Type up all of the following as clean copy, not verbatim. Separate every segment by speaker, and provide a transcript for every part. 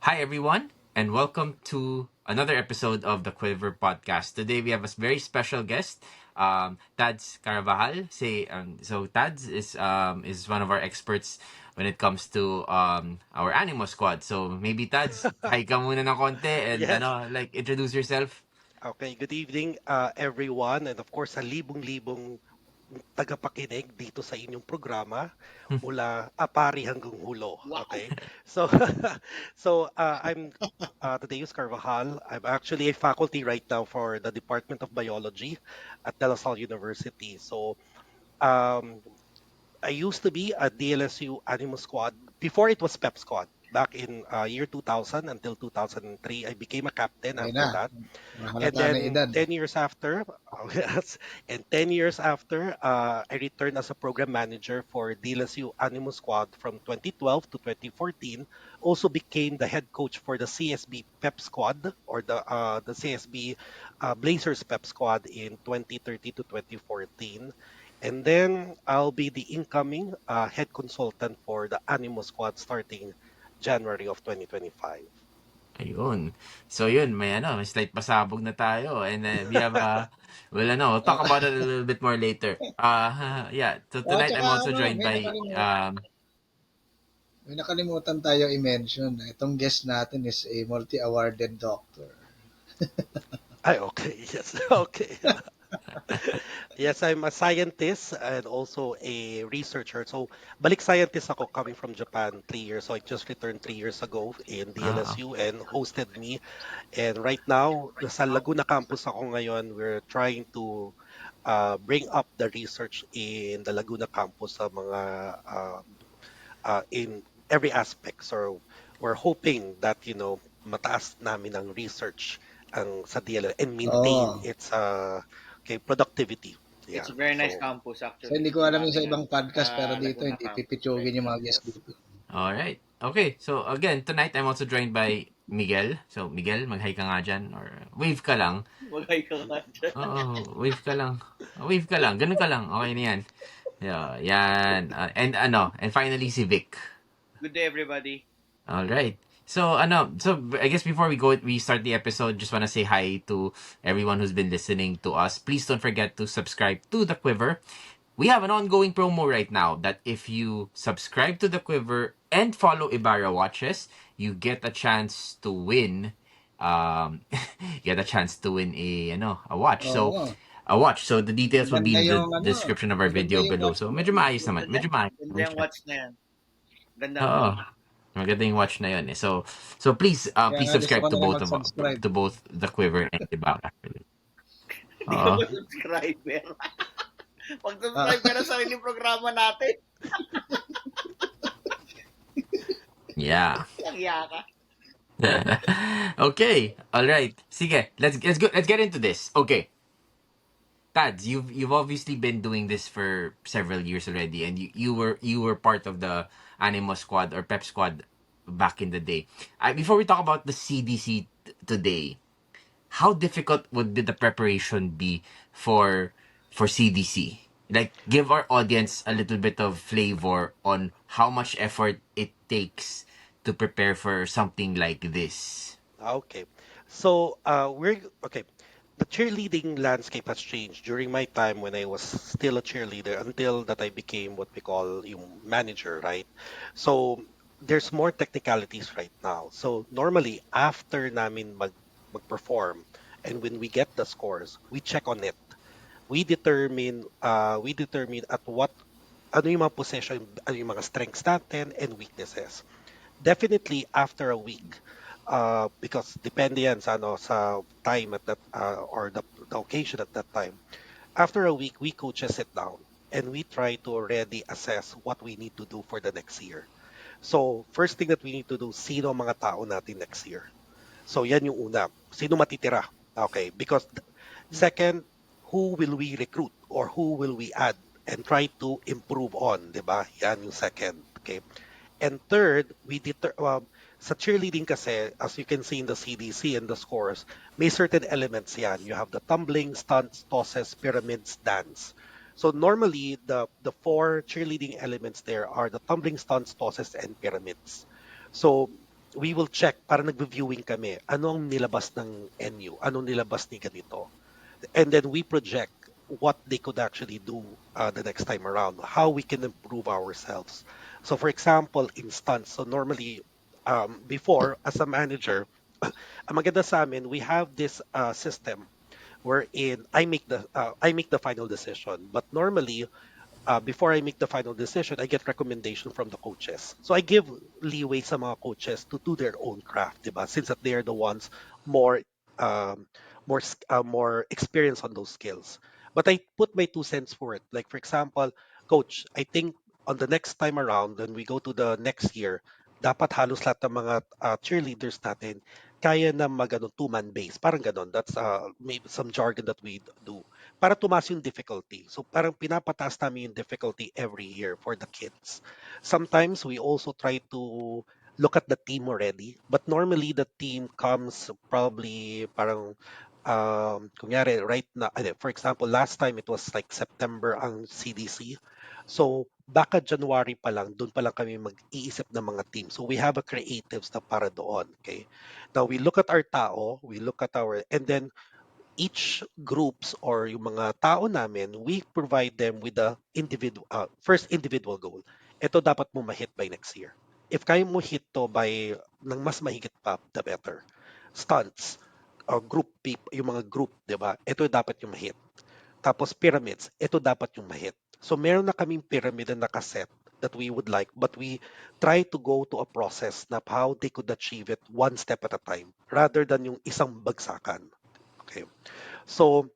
Speaker 1: Hi, everyone, and welcome to another episode of the Quiver Podcast. Today, we have a very special guest, Tads Carvajal. Tads is one of our experts when it comes to our Animo Squad. So maybe Tads, hi ka muna ng konti and
Speaker 2: Yes.
Speaker 1: introduce yourself.
Speaker 2: Okay. Good evening, everyone. And of course, sa libong-libong tagapakinig dito sa inyong programa mula Apari hanggang Hulo.
Speaker 3: Wow.
Speaker 2: Okay. So, I'm Tadeus Carvajal. I'm actually a faculty right now for the Department of Biology at De La Salle University. So, um, I used to be a DLSU Animal Squad before it was PEP Squad. Back in year 2000 until 2003, I became a captain
Speaker 4: Ayun
Speaker 2: after
Speaker 4: na,
Speaker 2: that. And
Speaker 4: mahalata na
Speaker 2: then
Speaker 4: edad.
Speaker 2: 10 years after, oh, yes, and 10 years after, I returned as a program manager for DLSU Animal Squad from 2012 to 2014. Also became the head coach for the CSB Pep Squad or the CSB Blazers Pep Squad in 2013 to 2014. And then I'll be the incoming head consultant for the Animo Squad starting January of 2025.
Speaker 1: Ayun. So yun, may slight pasabog na tayo. And we have, we'll talk
Speaker 4: Ah,
Speaker 1: about it a little bit more later. Yeah, so tonight
Speaker 4: tsaka
Speaker 1: I'm also
Speaker 4: ano,
Speaker 1: joined by,
Speaker 4: may nakalimutan tayo i-mention. Itong guest natin is a multi-awarded doctor.
Speaker 2: Ay, okay. Yes. Okay. Yes, I'm a scientist and also a researcher. So, balik scientist ako coming from Japan 3 years. So, I just returned 3 years ago in
Speaker 1: uh,
Speaker 2: DLSU and hosted me. And right now, sa Laguna campus ako ngayon. We're trying to bring up the research in the Laguna campus sa mga in every aspect. So, we're hoping that, mataas namin ang research sa DLSU and maintain
Speaker 4: Oo.
Speaker 2: its okay, productivity.
Speaker 3: It's
Speaker 2: Yeah.
Speaker 3: a very nice
Speaker 2: So,
Speaker 3: campus
Speaker 4: So, hindi
Speaker 3: actually.
Speaker 4: ko alam
Speaker 3: Yung
Speaker 4: yung sa
Speaker 3: aming
Speaker 4: ibang podcast, pero dito
Speaker 3: Laguna
Speaker 4: hindi
Speaker 3: campus. Very
Speaker 4: pipitsugin yung
Speaker 3: nice.
Speaker 4: mga guest
Speaker 2: yes.
Speaker 4: dito.
Speaker 1: all right. Okay, so again, tonight I'm also joined by Miguel. So Miguel, mag-hi ka nga dyan or wave ka lang.
Speaker 3: Magay ka nga dyan.
Speaker 1: Oo, wave ka lang. Wave ka lang, ganun ka lang. Okay na yan. Yeah, yan. And finally si Vic.
Speaker 3: Good day everybody.
Speaker 1: All right. So I guess before we start the episode, just want to say hi to everyone who's been listening to us. Please don't forget to subscribe to the Quiver. We have an ongoing promo right now that if you subscribe to the Quiver and follow Ibarra Watches, you get a chance to win. Get a chance to win a watch. So
Speaker 4: Oo.
Speaker 1: a watch. So the details will be
Speaker 4: Maganda
Speaker 1: in the
Speaker 4: yung ano,
Speaker 1: description of our
Speaker 4: maganda
Speaker 1: video
Speaker 4: yung
Speaker 1: below.
Speaker 4: watch
Speaker 1: So
Speaker 4: mo.
Speaker 1: medyo maayos naman.
Speaker 3: Ganda,
Speaker 1: Medyo maayos.
Speaker 3: ganda yung watch na yan. Ganda ang
Speaker 1: Oo.
Speaker 3: watch.
Speaker 1: Maganda yung watch na yun eh. So please
Speaker 4: Kaya
Speaker 1: please
Speaker 4: nga gusto
Speaker 1: subscribe
Speaker 4: ko
Speaker 1: to
Speaker 4: nila
Speaker 1: both of
Speaker 4: mag-subscribe.
Speaker 1: to both the Quiver and the Back actually.
Speaker 3: Hindi ka
Speaker 1: Oo.
Speaker 3: ba subscriber?
Speaker 4: Ah,
Speaker 3: Pag-subscribe ka na sa sariling programa natin.
Speaker 1: Yeah.
Speaker 3: Nagya ka.
Speaker 1: Okay. All right. Sige, let's get into this. Okay. Tads, you've obviously been doing this for several years already and you were part of the Animo squad or Pep squad back in the day. Before we talk about the CDC today, how difficult would the preparation be for CDC? Like, give our audience a little bit of flavor on how much effort it takes to prepare for something like this.
Speaker 2: Okay. So, we're okay. The cheerleading landscape has changed during my time when I was still a cheerleader until that I became what we call yung manager, right? So, there's more technicalities right now. So, normally after namin mag-perform and when we get the scores, we check on it. We determine at what ano yung mga possession, ano yung mga strengths natin and weaknesses. Definitely after a week, because depende yan sa ano sa time at that or the occasion at that time. After a week, we coaches sit down and we try to already assess what we need to do for the next year. So, first thing that we need to do, sino ang mga tao natin next year? So, yan yung una. Sino matitira? Okay, because second, who will we recruit or who will we add and try to improve on, 'di ba? Yan yung second. Okay. And third, sa cheerleading kasi, as you can see in the CDC and the scores, may certain elements yan. You have the tumbling, stunts, tosses, pyramids, dance. So normally, the four cheerleading elements there are the tumbling, stunts, tosses, and pyramids. So we will check, para nagbe-viewing kami, ano ang nilabas ng NU, anong nilabas ni ganito. And then we project what they could actually do the next time around, how we can improve ourselves. So for example, instance, so normally before as a manager, ang maganda sa amin, we have this system wherein I make the final decision. But normally, before I make the final decision, I get recommendation from the coaches. So I give leeway sa mga coaches to do their own craft, diba? Since that they're the ones more um, more experience on those skills. But I put my 2 cents for it. Like for example, coach, I think on the next time around, when we go to the next year, dapat halos lahat ng mga cheerleaders natin kaya na mag two-man base. Parang ganon. That's maybe some jargon that we do para tumaas yung difficulty. So parang pinapataas namin yung difficulty every year for the kids. Sometimes we also try to look at the team already, but normally the team comes probably parang kunyari right na, for example, last time it was like September ang CDC. So baka January pa lang, doon pa lang kami mag-iisip ng mga team. So we have a creatives na para doon. Okay. Now we look at our tao, we look at our, and then each groups or yung mga tao namin, we provide them with the first individual goal. Ito dapat mo ma-hit by next year. If kaya mo hit to by ng mas mahigit pa, the better. Stunts, yung mga group, di ba? Ito dapat yung ma-hit. Tapos pyramids, ito dapat yung ma-hit. So meron na kaming pyramid na nakaset that we would like, but we try to go to a process na how they could achieve it one step at a time rather than yung isang bagsakan. Okay. So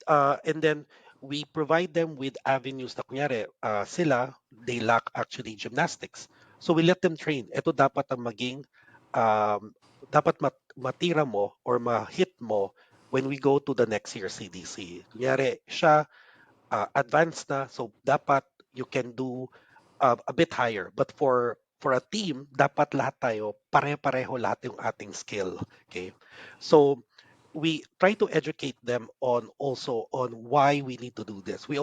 Speaker 2: and then we provide them with avenues na kunyari sila they lack actually gymnastics. So we let them train. Ito dapat ang maging dapat matira mo or ma-hit mo when we go to the next year CDC. Kunyari siya advanced na so dapat you can do a bit higher. But for a team, dapat lahat tayo pare-pareho lahat yung ating skill. Okay? So we try to educate them on also on why we need to do this. We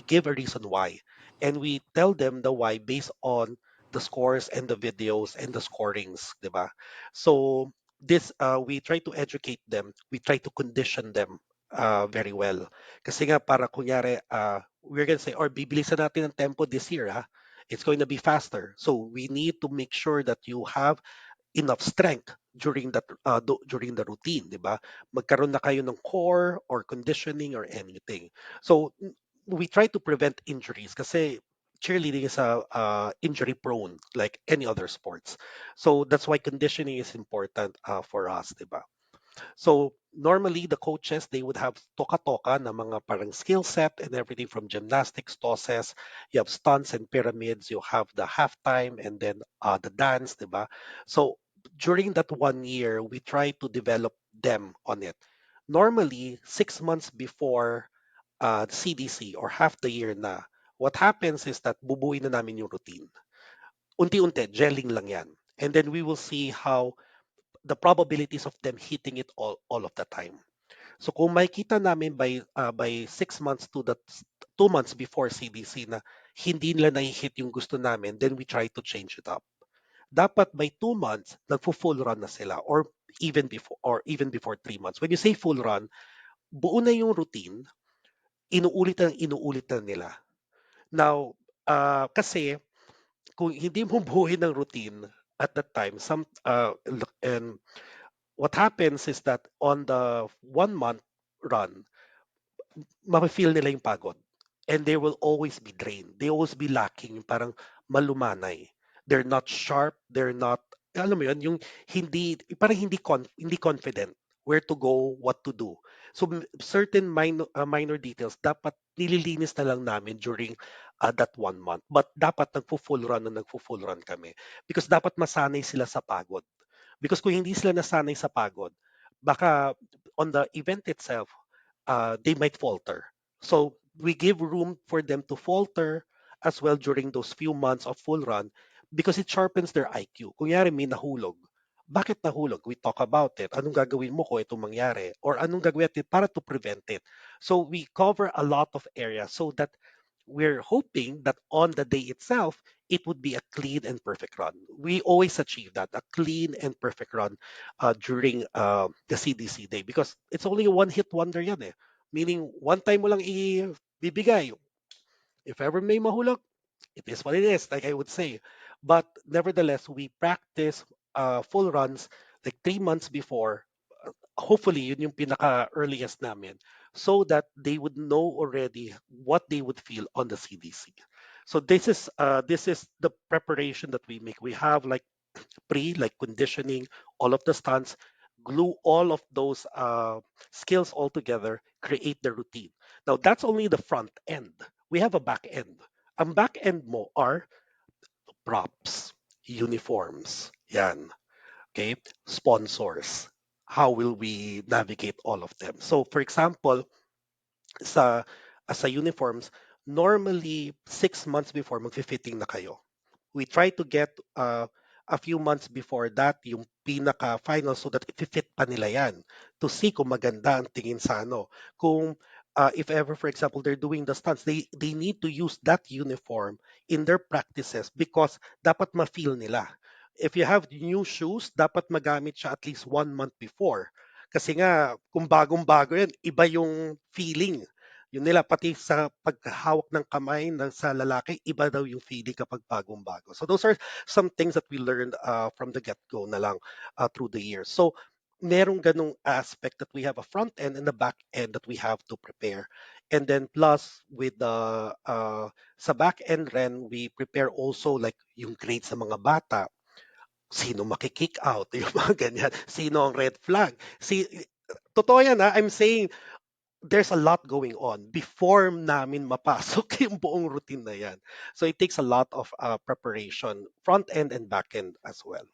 Speaker 2: give a reason why, and we tell them the why based on the scores and the videos and the scorings, diba? So this we try to educate them. We try to condition them very well. Kasi nga para kunyari we're gonna say or bibilisan natin ang tempo this year it's going to be faster. So we need to make sure that you have enough strength during the routine, 'di ba? Magkaroon na kayo ng core or conditioning or anything. So we try to prevent injuries kasi cheerleading is injury prone like any other sports. So that's why conditioning is important for us, 'di ba? So normally the coaches they would have toka-toka na mga parang skill set and everything from gymnastics, tosses, you have stunts and pyramids, you have the halftime and then the dance, diba? So during that one year, we try to develop them on it. Normally, 6 months before CDC or half the year na, what happens is that bubuin na namin yung routine. Unti-unti, gelling lang yan. And then we will see how the probabilities of them hitting it all of the time. So kung makita namin by 6 months to the 2 months before CDC na hindi nila na-hit yung gusto namin, then we try to change it up. Dapat by 2 months, nagfo-full run na sila or even before 3 months. When you say full run, buo na yung routine, inuulit na nila. Now, kasi kung hindi mo buuin ng routine at that time, and what happens is that on the 1 month run, mafe-feel nila yung pagod. And they will always be drained. They always be lacking, yung parang malumanay. They're not sharp, they're not, alam mo yun, yung parang hindi confident where to go, what to do. So certain minor details, dapat nililinis na lang namin during that 1 month. But dapat nagfo-full run na nagfo-full run kami. Because dapat masanay sila sa pagod. Because kung hindi sila nasanay sa pagod, baka on the event itself, they might falter. So we give room for them to falter as well during those few months of full run because it sharpens their IQ. Kunyari may nahulog. Bakit nahulog? We talk about it. Anong gagawin mo kung ito mangyari? Or anong gagawin natin para to prevent it? So we cover a lot of areas so that we're hoping that on the day itself, it would be a clean and perfect run. We always achieve that, a clean and perfect run during the CDC day because it's only a one-hit wonder yan eh. Meaning, one time mo lang ibibigay. If ever may mahulog, it is what it is, like I would say. But nevertheless, we practice full runs like 3 months before. Hopefully, yun yung pinaka-earliest namin so that they would know already what they would feel on the CDC. So this is the preparation that we make. We have like like conditioning, all of the stunts, glue all of those skills all together, create the routine. Now, that's only the front end. We have a back end. Ang back end mo are props, uniforms, yan, okay, sponsors. How will we navigate all of them? So, for example, sa sa uniforms, normally 6 months before magfi-fitting na kayo. We try to get a few months before that yung pinaka final so that i-fit pa nila yan to see kung maganda ang tingin sa ano. Kung if ever for example they're doing the stunts, they need to use that uniform in their practices because dapat ma-feel nila. If you have new shoes, dapat magamit siya at least 1 month before. Kasi nga, kung bagong-bago yan, iba yung feeling yun nila pati sa paghawak ng kamay sa lalaki, iba daw yung feeling kapag bagong-bago. So those are some things that we learned from the get-go na lang through the years. So merong ganong aspect that we have a front end and a back end that we have to prepare. And then plus with the sa back end ren, we prepare also like yung grades sa mga bata. Sino makikick out, yung mga ganyan. Sino ang red flag. Totoo yan ha, I'm saying there's a lot going on before namin mapasok yung buong routine na yan. So it takes a lot of preparation, front end and back end as well.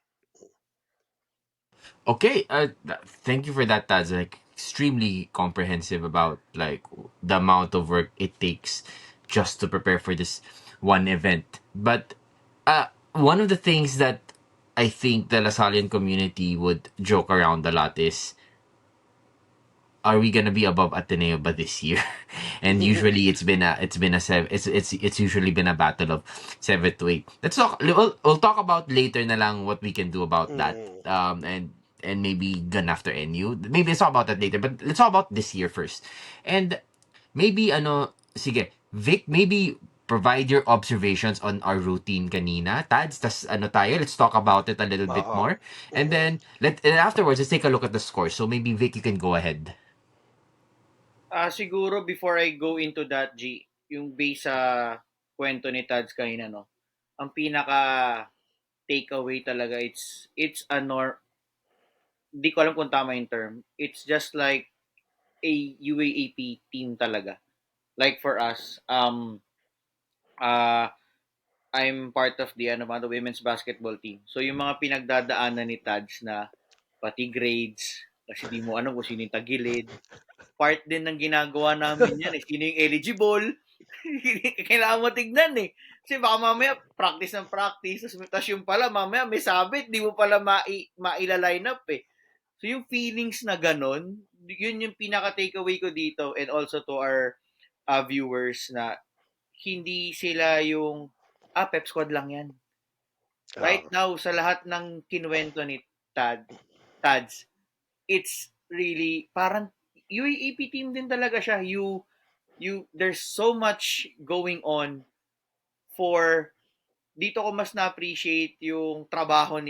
Speaker 1: Okay, thank you for that. That's like extremely comprehensive about like the amount of work it takes just to prepare for this one event. But one of the things that I think the Lasallian community would joke around a lot is, are we gonna be above Ateneo by this year? And usually it's been a seven, it's usually been a battle of 7 to 8. We'll talk about later na lang what we can do about that.
Speaker 2: Mm.
Speaker 1: And maybe gun after NU. Maybe let's talk about that later. But let's talk about this year first. And maybe sige, Vic, maybe provide your observations on our routine kanina. Tads, tas let's talk about it a little bit
Speaker 2: Oo.
Speaker 1: more. And
Speaker 2: Mm.
Speaker 1: then and afterwards let's take a look at the score. So maybe Vic, you can go ahead.
Speaker 3: Siguro before I go into that, G, yung base sa kwento ni Tads kanina, no? Ang pinaka takeaway talaga, it's a di ko alam kung tama yung term. It's just like a UAAP team talaga. Like for us, uh, I'm part of the women's basketball team. So yung mga pinagdadaanan ni Tads na pati grades, kasi di mo alam kung sino yung tagilid, part din ng ginagawa namin yan eh. Sino yung eligible? Kailangan mo tignan eh. Kasi baka mamaya practice ng practice, tapos yung pala mamaya may sabit, di mo pala maila-line up eh. So yung feelings na ganon, yun yung pinaka-takeaway ko dito and also to our viewers na hindi sila yung, pep squad lang yan. Right
Speaker 2: Oo.
Speaker 3: now, sa lahat ng kinuwento ni Tads, it's really, parang UAAP team din talaga siya. There's so much going on for, dito ko mas na-appreciate yung tinatrabaho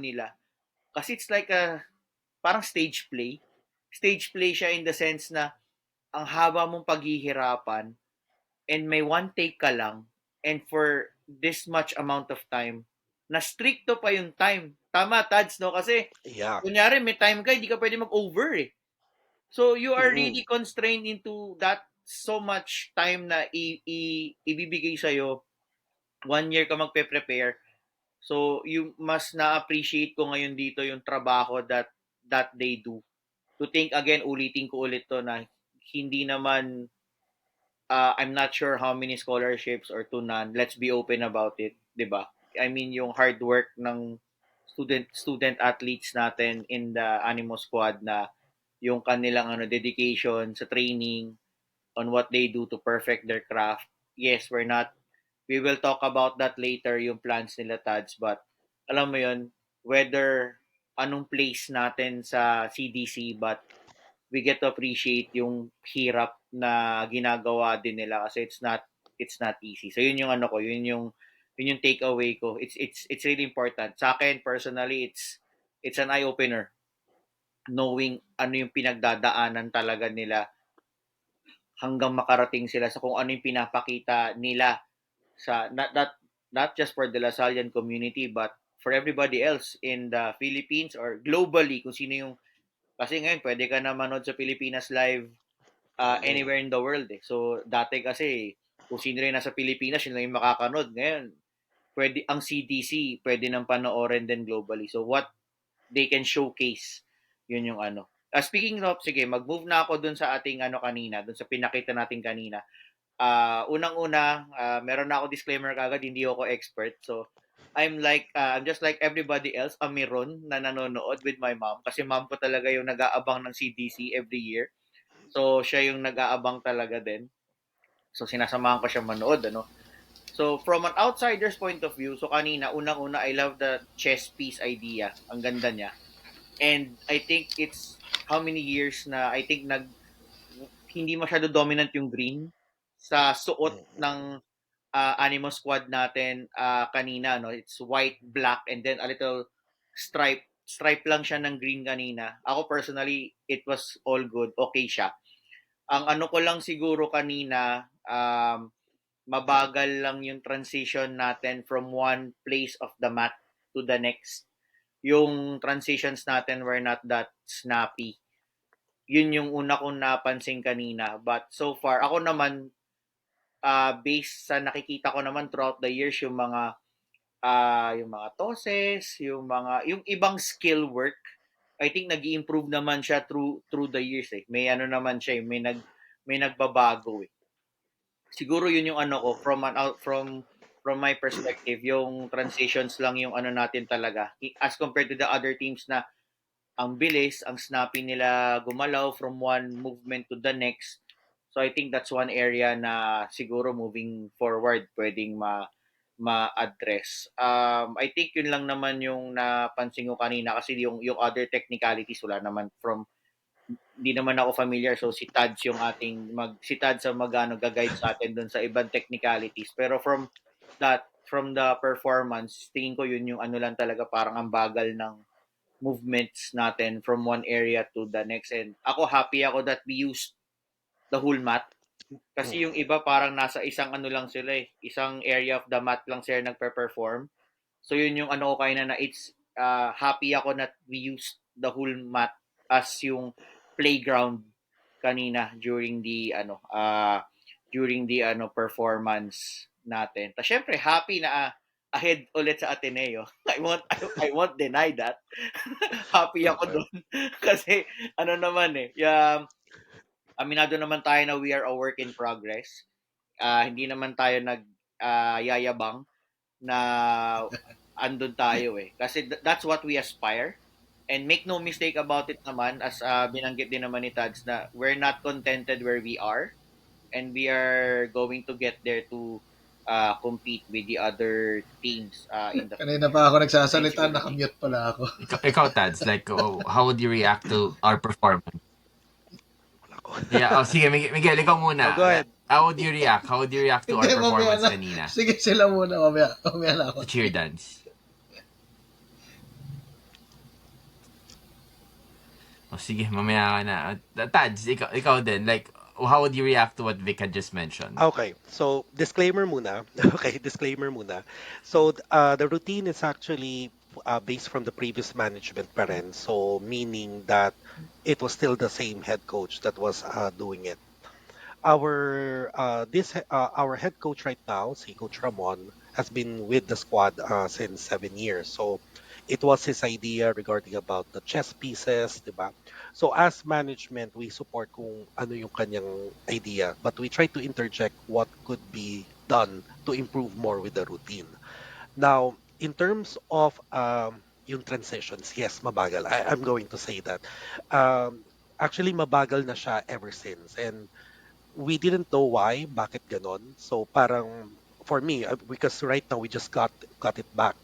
Speaker 3: nila. Kasi it's like parang stage play. Stage play siya in the sense na ang haba mong paghihirapan and may one take ka lang and for this much amount of time, na stricto pa yung time. Tama, Tads, no? Kasi,
Speaker 2: Yeah.
Speaker 3: kunyari, may time ka, hindi ka pwede mag-over eh. So, you are
Speaker 2: Mm.
Speaker 3: really constrained into that so much time na ibibigay sa'yo. 1 year ka magpe-prepare. So, yung mas na-appreciate ko ngayon dito yung trabaho that they do. To think again, ulitin ko ulit to na hindi naman I'm not sure how many scholarships or to none. Let's be open about it, 'di ba? I mean, yung hard work ng student athletes natin in the Animo squad na yung kanilang dedication sa training on what they do to perfect their craft. Yes, we're not we will talk about that later, yung plans nila, Tads. But alam mo yun, whether anong place natin sa CDC, but we get to appreciate yung hirap na ginagawa din nila kasi it's not easy. So yun yung ano ko, yun yung takeaway ko. It's really important. Sa akin personally, it's an eye opener knowing ano yung pinagdadaanan talaga nila hanggang makarating sila sa kung ano yung pinapakita nila sa not just for the Lasallian community but for everybody else in the Philippines or globally kung sino yung kasi ngayon pwede ka na manood sa Pilipinas Live
Speaker 2: Mm.
Speaker 3: anywhere in the world eh. So dati kasi kung sino rin nasa Pilipinas yun lang yung makakanood. Ngayon pwede ang CDC pwede nang panoorin din globally. So what they can showcase yun yung ano. Speaking of, sige, mag-move na ako dun sa ating ano kanina, dun sa pinakita natin kanina. Unang-una, meron na ako disclaimer kagad, hindi ako expert. So, I'm just like everybody else, a Miron na nanonood with my mom. Kasi mom ko talaga yung nag-aabang ng CDC every year. So, siya yung nag-aabang talaga din. So, sinasamahan ko siya manood, ano. So, from an outsider's point of view, so kanina, unang-una, I love the chess piece idea. Ang ganda niya. And I think it's how many years na I think hindi masyado dominant yung green sa suot ng Animo squad natin kanina, no? It's white, black, and then a little stripe lang siya ng green kanina. Ako personally, it was all good. Okay siya. Ang ano ko lang siguro kanina, mabagal lang yung transition natin from one place of the mat to the next. Yung transitions natin were not that snappy. Yun yung una kong napansin kanina. But so far, ako naman, based sa nakikita ko naman throughout the years, yung mga tosses, yung ibang skill work, I think nag-improve naman siya through the years eh. May ano naman siya, may nagbabago eh. Siguro yun yung ano ko from my perspective, yung transitions lang yung ano natin talaga as compared to the other teams na ang bilis, ang snappy nila gumalaw from one movement to the next. So I think that's one area na siguro moving forward pwedeng ma-address. I think yun lang naman yung napansin ko kanina kasi yung other technicalities wala naman hindi naman ako familiar so si Tads ang magano ga-guide sa atin doon sa ibang technicalities pero from the performance tingin ko yun yung ano lang talaga parang ang bagal ng movements natin from one area to the next and ako happy ako that we used the whole mat kasi yung iba parang nasa isang ano lang sila eh isang area of the mat lang sila nagpe-perform so yun yung ano ko kaya na it's happy ako that we used the whole mat as yung playground kanina during the ano performance natin. Ta syempre happy na ahead ulit sa Ateneo. I won't deny that. Happy ako
Speaker 2: Okay.
Speaker 3: doon kasi ano naman eh, aminado naman tayo na we are a work in progress. Hindi naman tayo yayabang na andun tayo eh. Kasi that's what we aspire. And make no mistake about it naman, as binanggit din naman ni Tads na we're not contented where we are. And we are going to get there to compete with the other teams in the
Speaker 4: Kanina pa ako
Speaker 3: Ayun
Speaker 4: nagsasalita,
Speaker 3: siguro, G.
Speaker 4: nakamute pala ako.
Speaker 1: Ikaw, Tads, like, how would you react to our performance?
Speaker 2: Wala ko.
Speaker 1: Yeah, sige, Miguel, ikaw muna.
Speaker 2: Go ahead.
Speaker 1: How would you react? How would you react to our
Speaker 4: Hindi, mamaya
Speaker 1: performance
Speaker 4: na.
Speaker 1: kanina?
Speaker 4: Sige, sila muna. Mamaya na ako.
Speaker 1: Sa cheer dance. Sige, mamaya ka na. Tads, ikaw din. Like, how would you react to what Vic had just mentioned?
Speaker 2: Okay, so disclaimer muna. Okay, disclaimer muna. So the routine is actually based from the previous management pa rin. So meaning that it was still the same head coach that was doing it. Our head coach right now, si Coach Ramon, has been with the squad since 7 years. So it was his idea regarding about the chess pieces, diba? So as management, we support kung ano yung kanyang idea, but we try to interject what could be done to improve more with the routine. Now, in terms of yung transitions, yes, mabagal. I'm going to say that. Actually, mabagal na siya ever since. And we didn't know why, bakit ganon. So parang for me, because right now we just got it back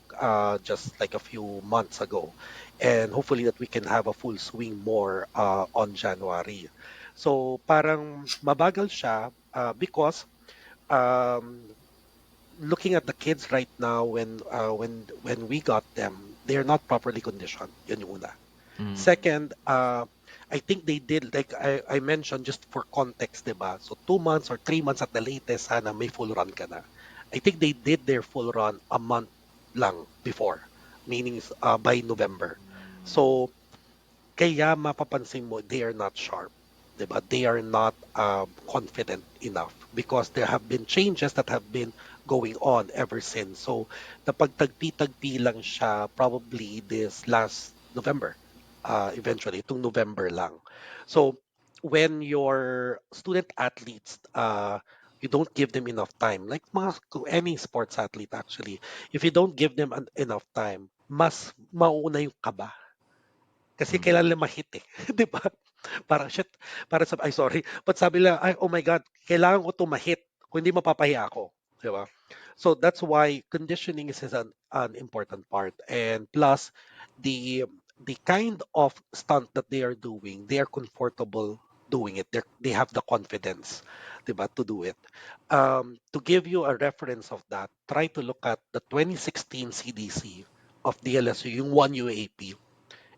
Speaker 2: just like a few months ago, and hopefully that we can have a full swing more on January. So parang mabagal siya because um, looking at the kids right now, when we got them, they're not properly conditioned. Yun yung una.
Speaker 1: Mm.
Speaker 2: Second, I think they did, like I mentioned, just for context, diba? So 2 months or 3 months at the latest, sana may full run ka na. I think they did their full run a month lang before, meaning by November. So kaya mapapansin mo, they are not sharp. Diba? They are not confident enough because there have been changes that have been going on ever since. So, napagtagpi-tagpi lang siya probably this last November. Eventually, itong November lang. So, when your student athletes, you don't give them enough time, like any sports athlete actually, if you don't give them enough time, mas mauna yung kaba kasi
Speaker 1: Mm.
Speaker 2: kailangan nila ma-hit eh, 'di ba? Parang shit, para sa ay sorry, but sabi nila, ay oh my God, kailangan ko 'to ma-hit, kung hindi mapapahiya ako, 'di ba? So that's why conditioning is an important part, and plus the the kind of stunt that they are doing, they are comfortable doing it. They have the confidence, 'di ba, to do it. To give you a reference of that, try to look at the 2016 CDC of DLSU, yung 1 UAP,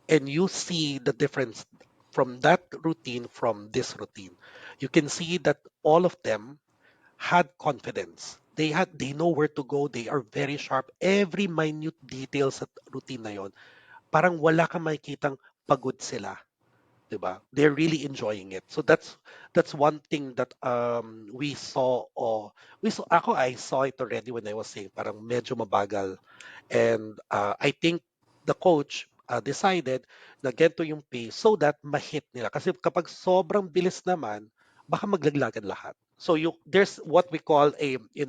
Speaker 2: and you see the difference from that routine from this routine. You can see that all of them had confidence. They know where to go. They are very sharp. Every minute details sa routine na yon, parang wala kang makikitang pagod sila. 'Di ba? They're really enjoying it. So that's one thing that we saw, or we saw, ako I saw it already when I was saying parang medyo mabagal. And I think the coach decided na ganito yung pace so that ma-hit nila. Kasi kapag sobrang bilis naman, baka maglaglagan lahat. So there's what we call a, you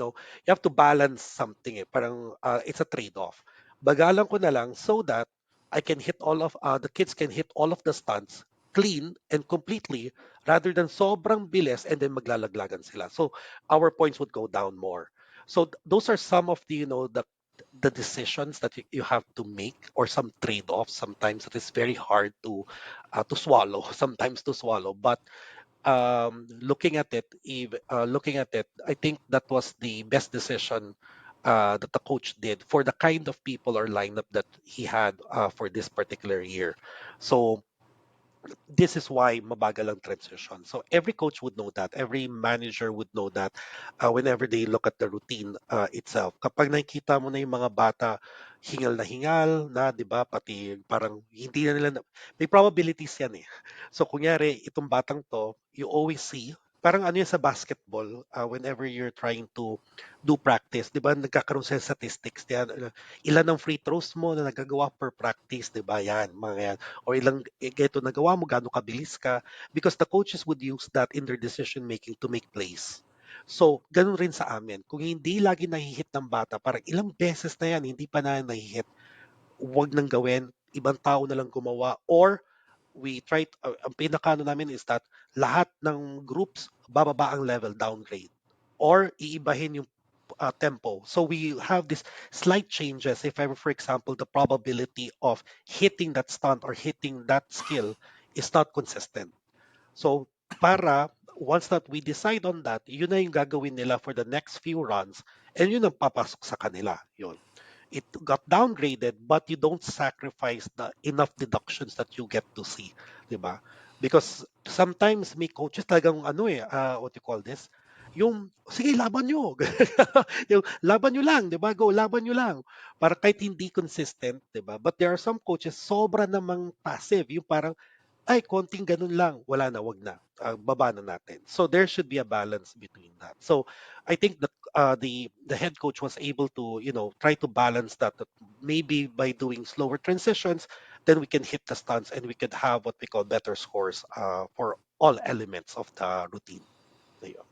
Speaker 2: have to balance something eh. Parang it's a trade-off. Bagalan ko na lang so that I can hit the kids can hit all of the stunts clean and completely rather than sobrang bilis and then maglalaglagan sila. So our points would go down more. So those are some of the decisions that you have to make, or some trade-offs sometimes it is very hard to swallow sometimes to swallow, but looking at it, I think that was the best decision that the coach did for the kind of people or lineup that he had for this particular year. So this is why mabagal ang transition. So every coach would know that. Every manager would know that whenever they look at the routine itself. Kapag nakikita mo na yung mga bata hingal, na, 'di ba? Pati parang hindi na nila may probabilities yan eh. So kunyari itong batang to, you always see parang ano yan sa basketball, whenever you're trying to do practice, 'di ba? Nagkakaroon sa statistics yan. Ilan ang free throws mo na nagagawa per practice, 'di ba? Yan, mga yan, or ilang ganito nagawa mo, gaano kabilis ka, because the coaches would use that in their decision making to make plays. So, ganun rin sa amin. Kung hindi lagi nahihit ng bata, parang ilang beses na yan, hindi pa na nahihit, huwag nang gawin, ibang tao na lang gumawa, or we try, ang pinakaano namin is that lahat ng groups, bababa ang level, downgrade, or iibahin yung tempo. So we have these slight changes. If ever, for example, the probability of hitting that stunt or hitting that skill is not consistent. So para once that we decide on that, yun na yung gagawin nila for the next few runs, and yun ang papasok sa kanila. Yun. It got downgraded, but you don't sacrifice the enough deductions that you get to see, 'di ba? Because sometimes may coaches talagang ano eh, what you call this, yung sige laban nyo, yung laban nyo lang, 'di ba? Go, laban nyo lang. Para kahit hindi consistent, 'di ba? But there are some coaches sobra namang passive, yung parang ay konting ganun lang, wala na, wag na. Baba na natin. So there should be a balance between that. So I think that the head coach was able to, try to balance that maybe by doing slower transitions, then we can hit the stunts and we could have what we call better scores for all elements of the routine. Ayun.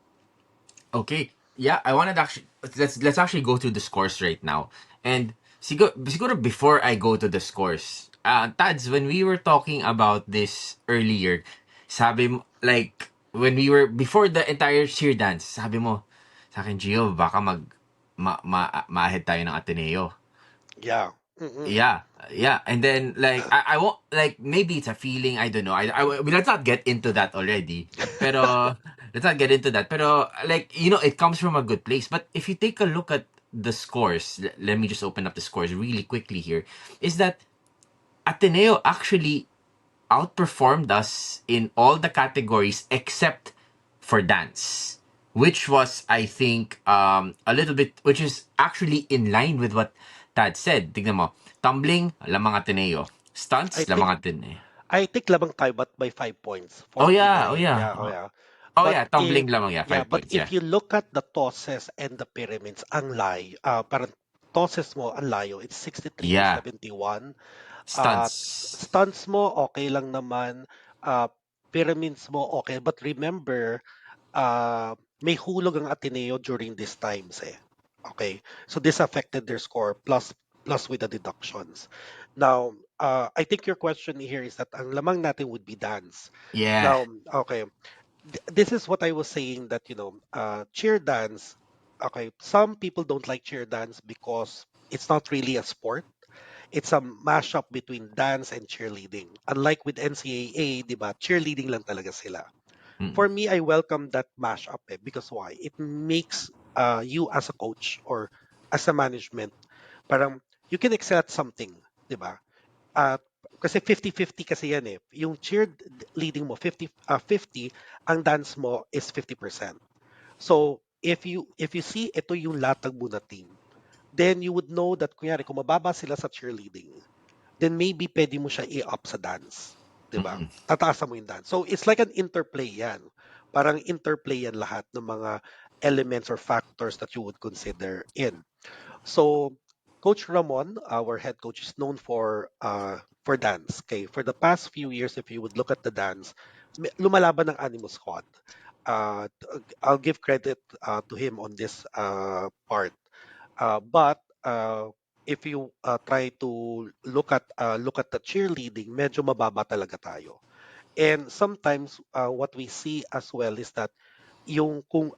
Speaker 1: Okay. Yeah, I wanted actually let's actually go through the scores right now. And siguro before I go to the scores, Tads, when we were talking about this earlier, like when we were before the entire cheer dance, sabi mo sa akin, Gio, baka ma-ahead tayo ng Ateneo.
Speaker 2: Yeah. Mm-mm.
Speaker 1: Yeah, and then like I won't like maybe it's a feeling, I don't know. Let's not get into that already. Pero let's not get into that. Pero like it comes from a good place. But if you take a look at the scores, let me just open up the scores really quickly here. Is that Ateneo actually outperformed us in all the categories except for dance, which was, I think, a little bit, which is actually in line with what Tad said. Tignan mo, tumbling, lamang Ateneo.
Speaker 2: I
Speaker 1: Stunts,
Speaker 2: think
Speaker 1: lamang Ateneo.
Speaker 2: I think labang tayo but by 5 points.
Speaker 1: Oh yeah, oh
Speaker 2: 49.
Speaker 1: yeah.
Speaker 2: Yeah, oh yeah.
Speaker 1: Oh
Speaker 2: But
Speaker 1: yeah,
Speaker 2: if
Speaker 1: tumbling lamang, yeah,
Speaker 2: yeah,
Speaker 1: five
Speaker 2: but
Speaker 1: points, yeah.
Speaker 2: if you look at the tosses and the pyramids, ang layo. Parang tosses mo ang layo. It's 63 to
Speaker 1: Yeah,
Speaker 2: 71.
Speaker 1: stunts.
Speaker 2: Stunts mo okay lang naman. Uh, Pyramids mo okay, but remember may hulog ang Ateneo during these times eh. Okay. So this affected their score plus with the deductions. Now, I think your question here is that ang lamang natin would be dance.
Speaker 1: Yeah.
Speaker 2: Now, okay. This is what I was saying that, cheer dance, okay, some people don't like cheer dance because it's not really a sport. It's a mashup between dance and cheerleading. Unlike with NCAA, di ba, cheerleading lang talaga sila.
Speaker 1: Mm,
Speaker 2: For me, I welcome that mashup because why? It makes you as a coach or as a management, parang you can excel at something, di ba? Uh, Kasi 50-50 kasi yan eh. Yung cheerleading mo 50, ang dance mo is 50%. So, if you see ito yung latag mo na team, then you would know that kunyari kung mababa sila sa cheerleading, then maybe pwede mo siya i-up sa dance. 'Di ba?
Speaker 1: mm,
Speaker 2: Tataasan mo yung dance. So it's like an interplay yan. Parang interplay yan lahat ng mga elements or factors that you would consider in. So Coach Ramon, our head coach, is known for dance. Okay, for the past few years, if you would look at the dance, lumalaban ng Animo Squad. I'll give credit to him on this part. But if you try to look at the cheerleading, medyo mababa talaga tayo. And sometimes what we see as well is that kung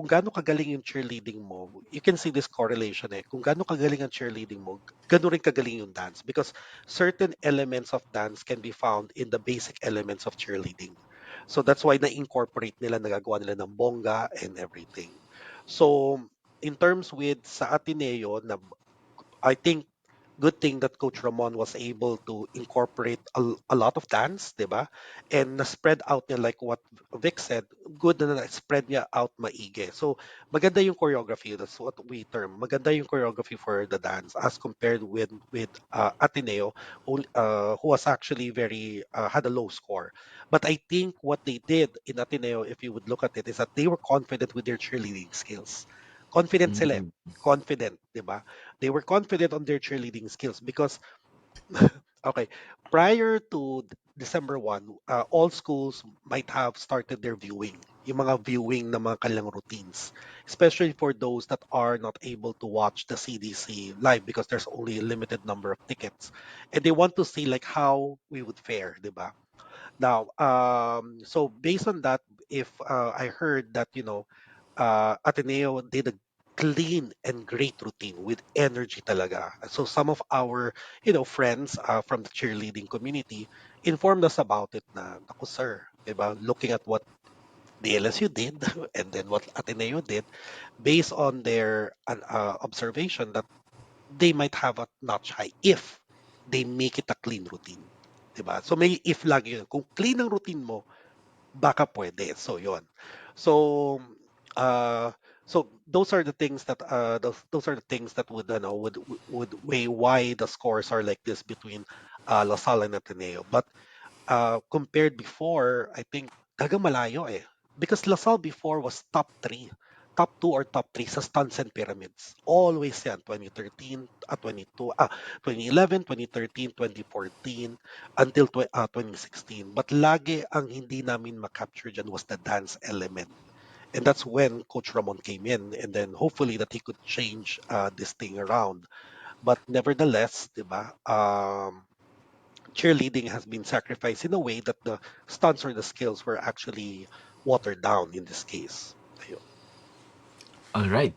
Speaker 2: gaano kagaling yung cheerleading mo, you can see this correlation eh. Kung gaano kagaling ang cheerleading mo, gaano rin kagaling yung dance because certain elements of dance can be found in the basic elements of cheerleading. So that's why na-incorporate nila, nagagawa nila ng bongga and everything. So in terms with sa Ateneo na I think good thing that Coach Ramon was able to incorporate a lot of dance, 'di ba? And na-spread out niya like what Vic said, good na na-spread niya out maigi. So maganda yung choreography, that's what we term. Maganda yung choreography for the dance as compared with Ateneo who was actually very had a low score. But I think what they did in Ateneo, if you would look at it, is that they were confident with their cheerleading skills. Confident sila eh.
Speaker 1: mm.
Speaker 2: Confident, 'di ba? They were confident on their cheerleading skills because okay, prior to December 1, all schools might have started their viewing, yung mga viewing ng mga kanilang routines, especially for those that are not able to watch the CDC live because there's only a limited number of tickets. And they want to see like how we would fare, di ba? Now, so based on that, if I heard that, Ateneo did a clean and great routine with energy talaga. So some of our, friends from the cheerleading community informed us about it na, naku sir, diba? Looking at what the LSU did and then what Ateneo did, based on their observation that they might have a notch high if they make it a clean routine. Diba? So may if lagi yun. Kung clean ang routine mo, baka pwede. So yon. So uh those are the things that those are the things that would weigh why the scores are like this between La Salle and Ateneo. But compared before, I think dagang malayo eh. Because LaSalle before was top 2 or top 3 sa stunts and pyramids. Always yan, 2013, 2011, 2013, 2014, until 2016. But lagi ang hindi namin makapture dyan was the dance element. And that's when Coach Ramon came in and then hopefully that he could change this thing around. But nevertheless, di ba, cheerleading has been sacrificed in a way that the stunts or the skills were actually watered down in this case. Ayun.
Speaker 1: All right.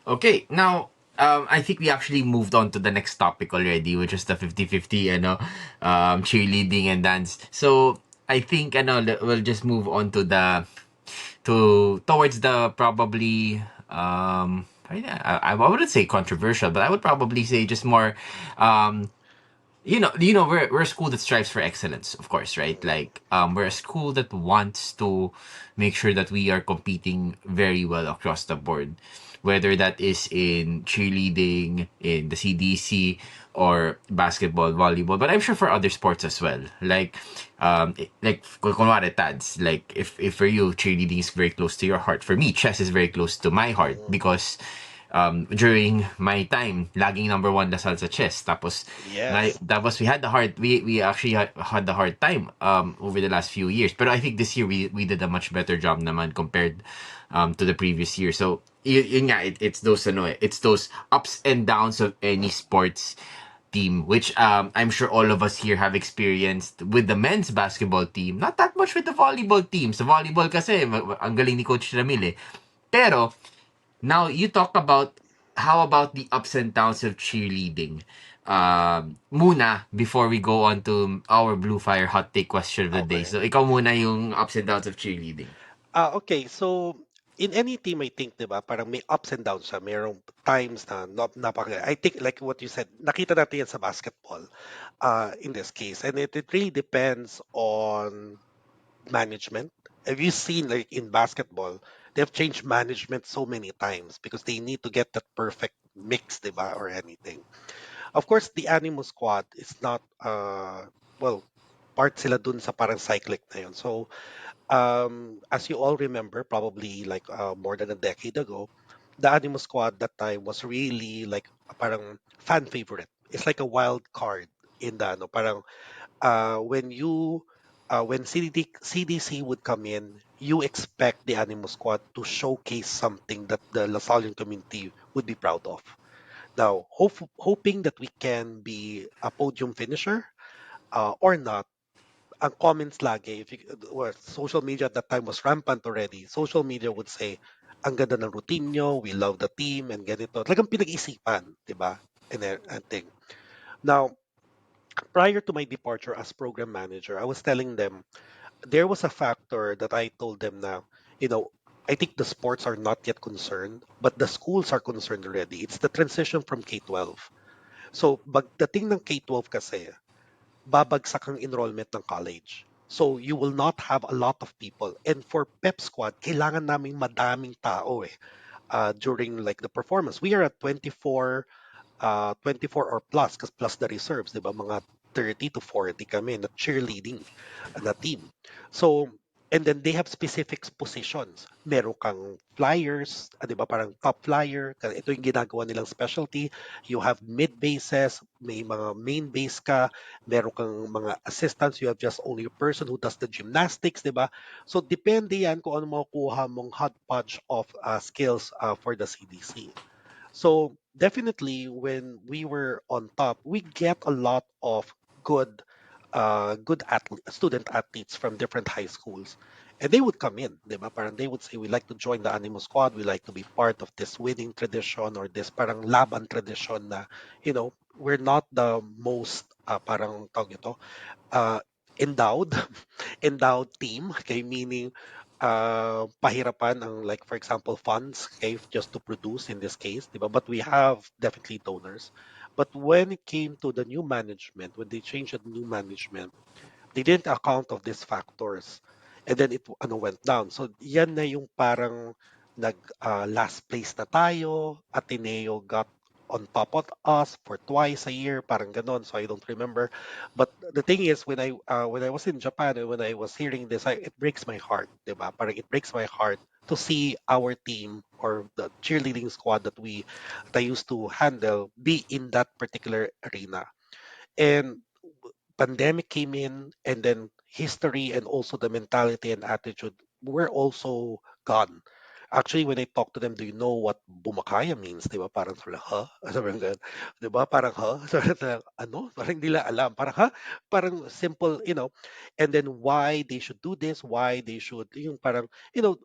Speaker 1: Okay, now I think we actually moved on to the next topic already, which is the 50-50, cheerleading and dance. So I think we'll just move on to the towards the probably I wouldn't say controversial, but I would probably say just more um we're a school that strives for excellence, of course, right?
Speaker 2: Mm.
Speaker 1: Like we're a school that wants to make sure that we are competing very well across the board, whether that is in cheerleading, in the CDC, or basketball, volleyball, but I'm sure for other sports as well. Like like kunwari tads, like if for you cheerleading is very close to your heart, for me chess is very close to my heart
Speaker 2: Mm.
Speaker 1: because during my time, laging number one Lasal sa chess.
Speaker 2: Yes.
Speaker 1: Tapos we actually had the hard time over the last few years. But I think this year we did a much better job naman compared to the previous year. So yun nga, it's those it's those ups and downs of any sports team, which I'm sure all of us here have experienced with the men's basketball team. Not that much with the volleyball team. Sa volleyball kasi, ang galing ni Coach Ramil eh. Pero, now you talk about how about the ups and downs of cheerleading. Muna before we go on to our Blue Fire hot take question of the day.
Speaker 2: Okay.
Speaker 1: So ikaw muna yung ups and downs of cheerleading.
Speaker 2: Okay, so in any team, I think, 'di ba, parang may ups and downs siya. Merong times na napaka I think like what you said, nakita natin yan sa basketball, in this case. And it really depends on management. Have you seen like in basketball, they've changed management so many times because they need to get that perfect mix, 'di ba, or anything. Of course, the Animo squad is not well, part sila dun sa parang cyclic na yun. So as you all remember, probably like more than a decade ago, the Animo Squad that time was really like a parang fan favorite. It's like a wild card in the ano, parang when you when CDC would come in, you expect the Animo Squad to showcase something that the Lasallian community would be proud of. Now, hoping that we can be a podium finisher or not, ang comments lagi, if you, well, social media at that time was rampant already. Social media would say, ang ganda ng routine nyo, we love the team, and ganito. Talagang pinag-isipan, di ba? And thing. Now, prior to my departure as program manager, I was telling them, there was a factor that I told them na, you know, I think the sports are not yet concerned, but the schools are concerned already. It's the transition from K-12. So, pagdating ng K-12 kasi, babagsak ang enrollment ng college. So you will not have a lot of people. And for Pep Squad, kailangan naming madaming tao during like the performance. We are at 24 or plus, because plus the reserves, di ba? Mga 30 to 40 kami na cheerleading na team. So, and then they have specific positions. Meron kang flyers, di ba? Parang top flyer. Ito yung ginagawa nilang specialty. You have mid bases, may mga main base ka, meron kang mga assistants, you have just only a person who does the gymnastics, di ba? So, depende yan kung ano makukuha mong hodgepodge of skills for the CDC. So definitely when we were on top, we get a lot of good student athletes from different high schools. And they would come in, di ba? Parang they would say, we like to join the Animo Squad, we like to be part of this winning tradition or this parang laban tradition na, we're not the most parang tawag ito, uh, endowed endowed team, okay, meaning pahirapan ang like for example funds, okay, just to produce in this case, diba? But we have definitely donors. But when it came to the new management, when they changed the new management, they didn't account of these factors. And then it went down. So yan na yung parang nag last place na tayo. Ateneo got on top of us for twice a year, parang ganon. So I don't remember. But the thing is, when I was in Japan and when I was hearing this, it breaks my heart, diba? Parang it breaks my heart to see our team or the cheerleading squad that I used to handle be in that particular arena. And pandemic came in, and then history and also the mentality and attitude were also gone. Actually, when I talk to them, do you know what bumakaya means? Di ba? Parang sila, huh? Sabi ng ganun. Di ba? Parang, huh? Sabi na, ano? Parang hindi nila alam. Parang, huh? Parang simple, and then why they should do this, why they should, yung parang,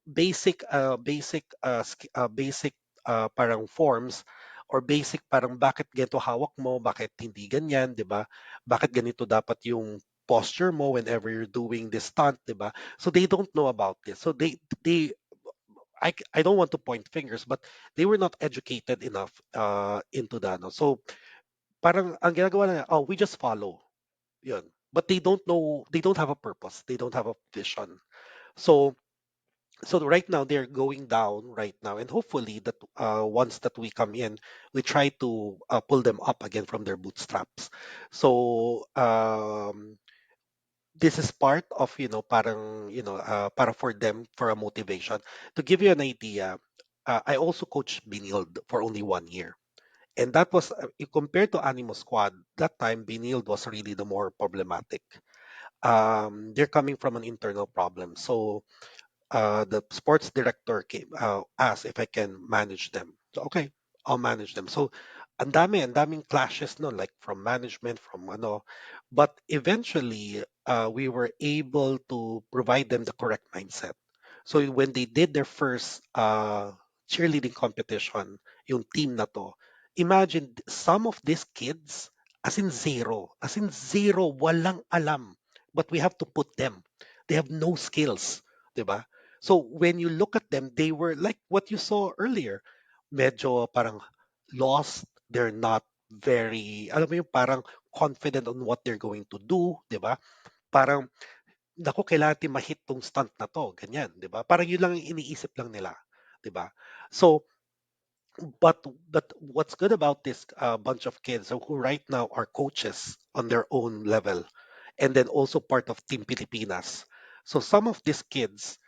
Speaker 2: basic parang forms or basic parang bakit ganito hawak mo, bakit hindi ganyan, 'di ba? Bakit ganito dapat yung posture mo whenever you're doing this stunt, 'di ba? So they don't know about this. So they I don't want to point fingers, but they were not educated enough into that. No? So parang ang ginagawa nila, oh, we just follow. Yun. But they don't know, they don't have a purpose. They don't have a vision. So right now they're going down right now, and hopefully that once that we come in, we try to pull them up again from their bootstraps. So this is part of parang para for them for a motivation. To give you an idea, I also coached Binild for only 1 year. And that was compared to Animo Squad, that time Binild was really the more problematic. They're coming from an internal problem. So the sports director came asked if I can manage them. So okay, I'll manage them. So ang daming clashes no, like from management, from ano, but eventually we were able to provide them the correct mindset. So when they did their first cheerleading competition, yung team na to, imagine some of these kids as in zero, walang alam, but we have to put them. They have no skills, 'di ba? So when you look at them, they were like what you saw earlier. Medyo parang lost. They're not very, alam mo yung parang confident on what they're going to do, di ba? Parang, naku, kailangan natin ma-hit tong stunt na to, ganyan, di ba? Parang yun lang yung iniisip lang nila, di ba? So, but what's good about this bunch of kids who right now are coaches on their own level, and then also part of Team Pilipinas. So some of these kids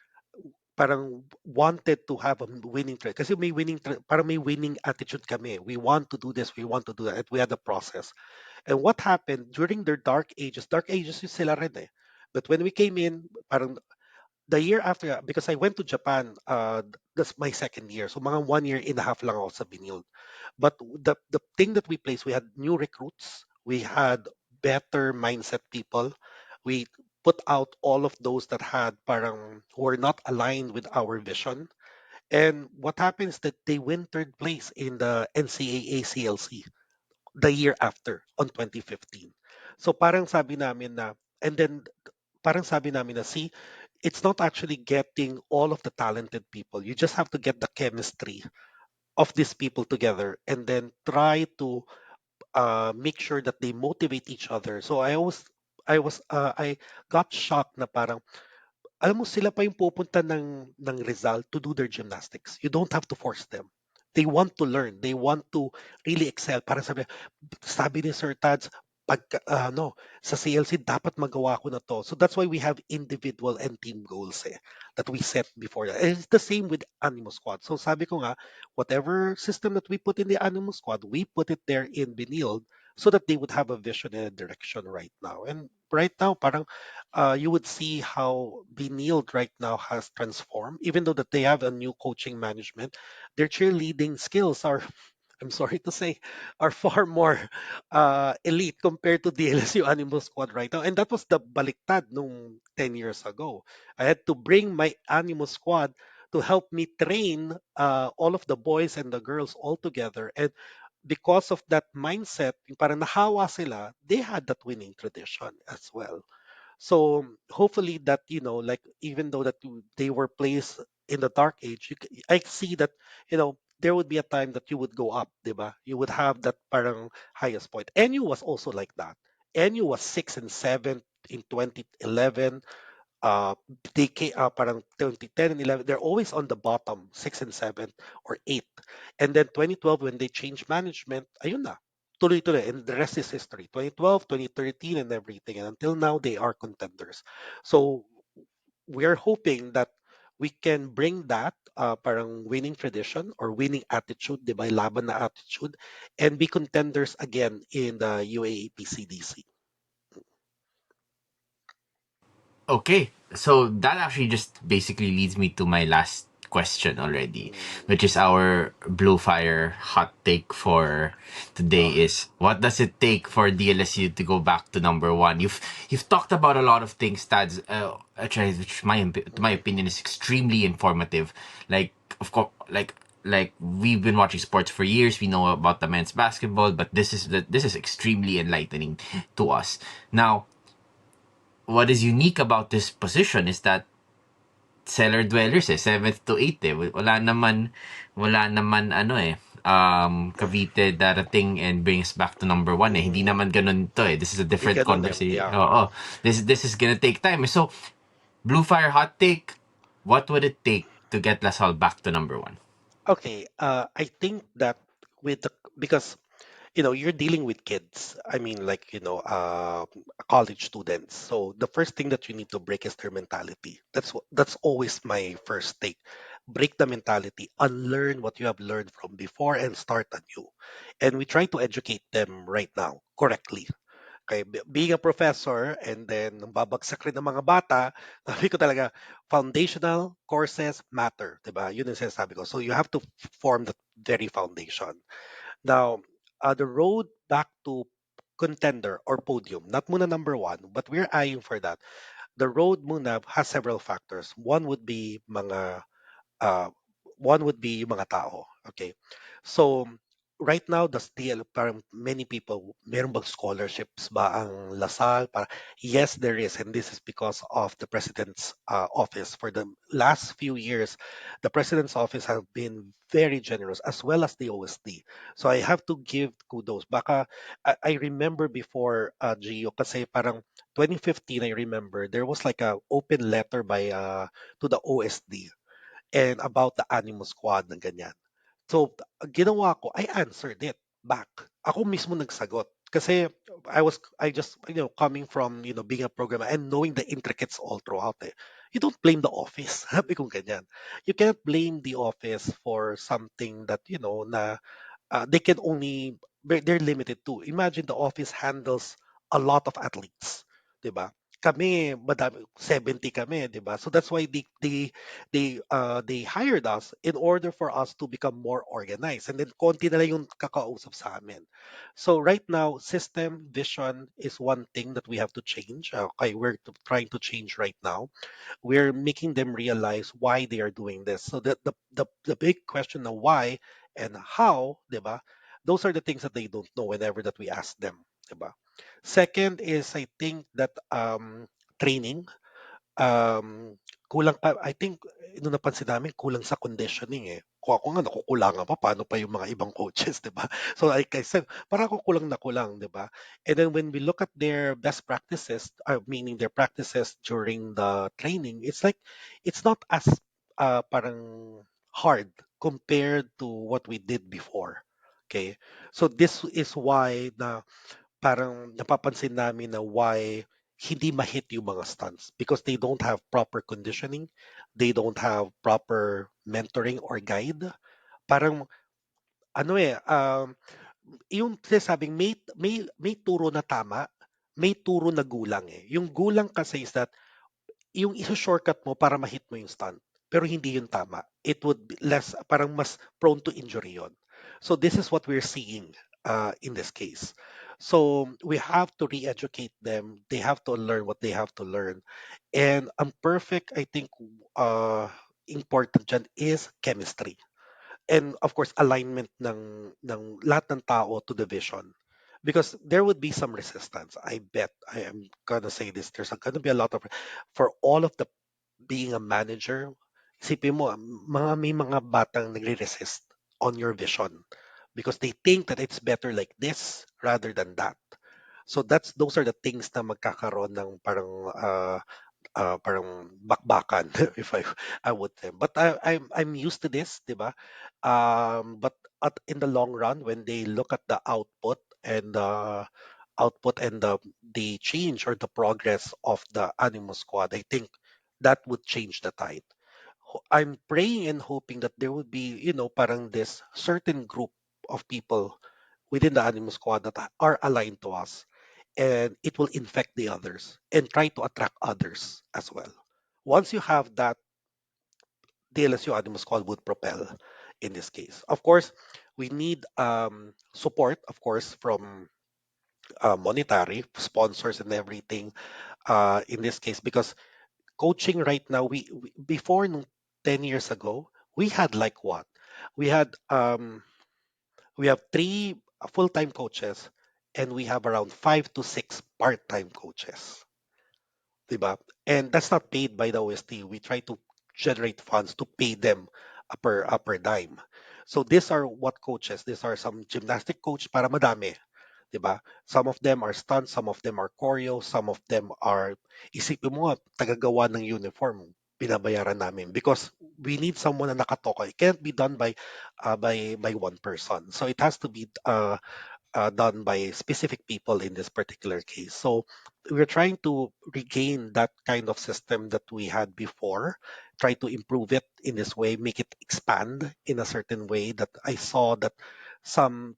Speaker 2: parang wanted to have a winning trade kasi parang may winning attitude kami. We want to do this, we want to do that. We had a process. And what happened during their dark ages yung sila rin eh. But when we came in, parang the year after, because I went to Japan, that's my second year. So mga 1 year and a half lang ako sa Binild. But the thing that we placed, we had new recruits, we had better mindset people. We put out all of those that had parang who were not aligned with our vision. And what happens that they win third place in the NCAA CLC the year after on 2015. So parang sabi namin na, and then parang sabi namin na, see, it's not actually getting all of the talented people. You just have to get the chemistry of these people together and then try to make sure that they motivate each other. So I got shocked na parang alam mo sila pa yung pupunta ng Rizal to do their gymnastics. You don't have to force them. They want to learn. They want to really excel. Para sabi ni Sir Tads, pag no, sa CLC dapat magawa ko na to. So that's why we have individual and team goals that we set before that. And it's the same with Animo Squad. So sabi ko nga, whatever system that we put in the Animo Squad, we put it there in Binild so that they would have a vision and a direction right now. And right now, parang you would see how Benield right now has transformed. Even though that they have a new coaching management, their cheerleading skills are, I'm sorry to say, are far more elite compared to the LSU Animal Squad right now. And that was the baliktad nung 10 years ago. I had to bring my Animal Squad to help me train all of the boys and the girls all together. And because of that mindset, yung parang nahawa sila, they had that winning tradition as well. So hopefully that like even though that they were placed in the dark age, I see that there would be a time that you would go up, diba? You would have that parang highest point. NU was also like that. NU was 6 and 7 in 2011. Uh, parang 2010 and 11. They're always on the bottom, 6 and 7 or 8. And then 2012 when they changed management, ayun na, tuloy-tuloy, and the rest is history. 2012, 2013, and everything. And until now, they are contenders. So we are hoping that we can bring that parang winning tradition or winning attitude, di ba? Laban na attitude, and be contenders again in the UAAP CDC.
Speaker 1: Okay, so that actually just basically leads me to my last question already, which is our Blue Fire hot take for today
Speaker 2: Oh,
Speaker 1: is what does it take for DLSU to go back to number one? You've talked about a lot of things, Tads, which to my opinion is extremely informative. Like of course, like like we've been watching sports for years. We know about the men's basketball, but this is extremely enlightening to us. Now, what is unique about this position is that cellar dwellers eh, 7th to 8th eh. Wala naman ano eh, Cavite darating and brings back to number one eh. Hindi
Speaker 2: Mm,
Speaker 1: naman ganun to eh. This is a
Speaker 2: Hindi
Speaker 1: different
Speaker 2: ganun
Speaker 1: conversation.
Speaker 2: yeah.
Speaker 1: Oo. This is gonna take time. So, Blue Fire hot take, what would it take to get Lasal back to number one?
Speaker 2: Okay, I think that with the because you're dealing with kids. I mean, like college students. So the first thing that you need to break is their mentality. That's always my first take. Break the mentality, unlearn what you have learned from before, and start anew. And we try to educate them right now correctly. Okay, being a professor and then nung babagsak rin ng mga bata, sabi ko talaga, foundational courses matter, 'di ba? Yun ang sinasabi ko. So you have to form that very foundation. Now, the road back to contender or podium, not muna number one, but we're eyeing for that. The road muna has several factors. Uh, one would be yung mga tao. Okay. So, right now, the still, parang many people, meron bang scholarships ba ang Lasal? Yes, there is. And this is because of the President's office. For the last few years, the President's office have been very generous, as well as the OSD. So, I have to give kudos. Baka, I remember before, Gio, kasi parang 2015, I remember, there was like a open letter to the OSD and about the Animal Squad ng ganyan. So, ginawa ko, I answered it back. Ako mismo nagsagot. Kasi I just, coming from, being a programmer and knowing the intricates all throughout eh. You don't blame the office. Sabi kong ganyan. You can't blame the office for something that, na they can only they're limited to. Imagine the office handles a lot of athletes, 'di ba? Kami madami 70 kami, 'di ba? So that's why they hired us in order for us to become more organized. And then konti na lang yung kakausap sa amin. So right now, system vision is one thing that we have to change. Okay, trying to change right now. We're making them realize why they are doing this. So the big question of why and how, 'di ba? Those are the things that they don't know whenever that we ask them, 'di ba? Second is I think that training kulang pa I think nung napansin namin kulang sa conditioning eh. Kung ako nga nakukulangan pa, paano pa yung mga ibang coaches, 'di ba? So like I said, parang ako kulang na kulang, 'di ba? And then when we look at their best practices, meaning their practices during the training, it's like it's not as parang hard compared to what we did before. Okay? So this is why parang napapansin namin na why hindi ma-hit yung mga stunts because they don't have proper conditioning, they don't have proper mentoring or guide. Parang ano eh, yung sinasabing may turo na tama, may turo na gulang eh. Yung gulang kasi is that yung iso-shortcut mo para ma-hit mo yung stunt. Pero hindi yun tama. It would be less, parang mas prone to injury yun. So this is what we're seeing in this case. So we have to re-educate them. They have to learn what they have to learn. And ang perfect, I think, uh, important dyan is chemistry and of course alignment ng lahat ng tao to the vision because there would be some resistance. I bet I am gonna say this, there's gonna be a lot of for all of the being a manager. Isipin mo may mga batang nagre-resist on your vision because they think that it's better like this rather than that. So those are the things na magkakaroon ng parang bakbakan if I would say. But I'm used to this, 'di ba? But in the long run, when they look at the output and the change or the progress of the Animal Squad, I think that would change the tide. I'm praying and hoping that there would be, parang this certain group of people within the Animal Squad that are aligned to us and it will infect the others and try to attract others as well. Once you have that, the LSU Animal Squad would propel in this case. Of course, we need support, of course, from monetary sponsors and everything in this case because coaching right now, before nung 10 years ago, we had like what? We had we have three full-time coaches, and we have around 5 to 6 part-time coaches. Diba? And that's not paid by the OST. We try to generate funds to pay them a per dime. So these are what coaches. These are some gymnastic coach para madami. 'Di ba? Some of them are stunts, some of them are choreo, some of them are, isipin mo nga, tagagawa ng uniform, binabayaran namin because we need someone na nakatoka. It can't be done by one person. So it has to be done by specific people in this particular case. So we're trying to regain that kind of system that we had before, try to improve it in this way, make it expand in a certain way that I saw that some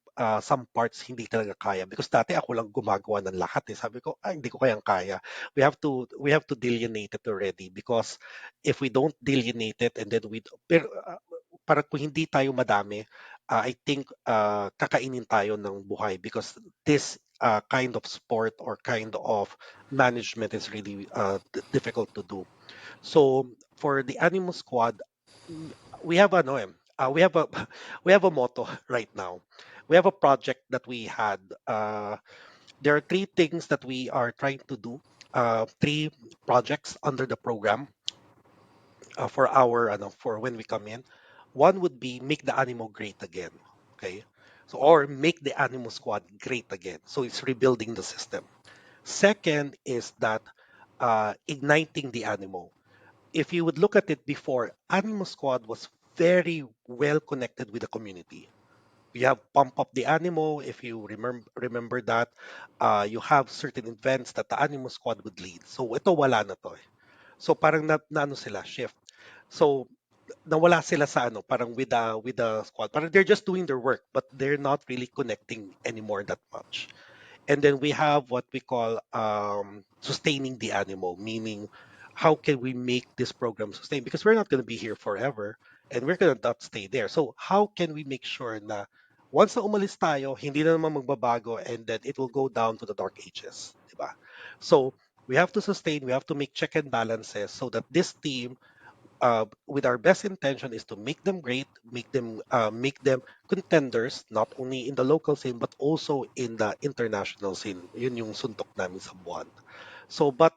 Speaker 2: parts hindi talaga kaya because dati ako lang gumagawa ng lahat eh. Sabi ko, ay, hindi ko kayang kaya. We have to delineate it already because if we don't delineate it and then pero para kung hindi tayo madami, I think kakainin tayo ng buhay because this kind of sport or kind of management is really difficult to do. So for the Animal Squad, mm, we have we have a we have a motto right now. We have a project that we had. There are three things that we are trying to do. Three projects under the program for our for when we come in. One would be make the animal great again. Okay. So or make the animal squad great again. So it's rebuilding the system. Second is that igniting the animal. If you would look at it before, Animal Squad was very well connected with the community. You have pump up the animal. If you remember that, you have certain events that the Animal Squad would lead. So ito wala na to. So parang na ano sila shift. So nawala sila sa parang with the squad. Parang they're just doing their work, but they're not really connecting anymore that much. And then we have what we call sustaining the animal, meaning how can we make this program sustain? Because we're not going to be here forever and we're going to not stay there. So how can we make sure na once na umalis tayo, hindi na naman magbabago and then it will go down to the dark ages, di ba? So we have to sustain, we have to make check and balances so that this team with our best intention is to make them great, make them contenders not only in the local scene but also in the international scene. Yun yung suntok namin sa buwan. So, but